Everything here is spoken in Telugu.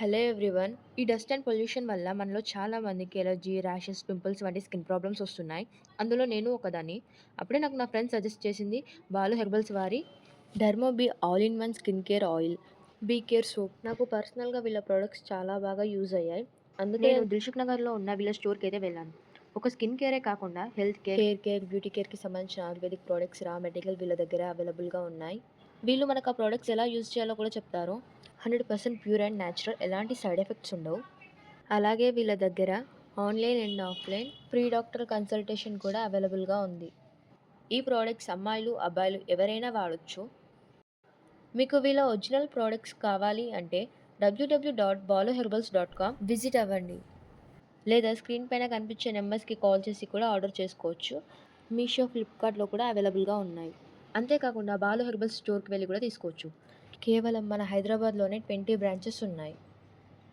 Hello everyone. ఈ డస్ట్ అండ్ పొల్యూషన్ వల్ల మనలో చాలా మందికి ఎలర్జీ, ర్యాషెస్, పింపుల్స్ వంటి స్కిన్ ప్రాబ్లమ్స్ వస్తున్నాయి. అందులో నేను ఒకదాన్ని. అప్పుడే నాకు నా ఫ్రెండ్ సజెస్ట్ చేసింది బాలు హెర్బల్స్ వారి డర్మోబీ all in one skin care oil, B care soap. నాకు పర్సనల్‌గా వీళ్ళ ప్రొడక్ట్స్ చాలా బాగా యూజ్ అయ్యాయి. అందుకే నేను దిల్సుఖ్ నగర్‌లో ఉన్న వీళ్ళ స్టోర్‌కి అయితే వెళ్ళాను. ఒక స్కిన్ కేరే కాకుండా health care, hair care, beauty కేర్‌కి సంబంధించిన ఆయుర్వేదిక్ ప్రొడక్ట్స్, రా మెటీరియల్ వీళ్ళ దగ్గర అవైలబుల్‌గా ఉన్నాయి. వీళ్ళు మనకు ఆ ప్రొడక్ట్స్ ఎలా యూజ్ చేయాలో కూడా చెప్తారు. 100% ప్యూర్ అండ్ న్యాచురల్, ఎలాంటి సైడ్ ఎఫెక్ట్స్ ఉండవు. అలాగే వీళ్ళ దగ్గర online and offline free doctor consultation కూడా అవైలబుల్గా ఉంది. ఈ ప్రోడక్ట్స్ అమ్మాయిలు, అబ్బాయిలు ఎవరైనా వాడొచ్చు. మీకు వీళ్ళ ఒరిజినల్ ప్రోడక్ట్స్ కావాలి అంటే www.baloherbals.com విజిట్ అవ్వండి. లేదా స్క్రీన్ పైన కనిపించే నెంబర్స్కి కాల్ చేసి కూడా ఆర్డర్ చేసుకోవచ్చు. మీషో, ఫ్లిప్కార్ట్లో కూడా అవైలబుల్గా ఉన్నాయి. అంతేకాకుండా బాలు హెర్బల్ స్టోర్కి వెళ్ళి కూడా తీసుకోవచ్చు. కేవలం మన హైదరాబాద్లోనే 20 బ్రాంచెస్ ఉన్నాయి.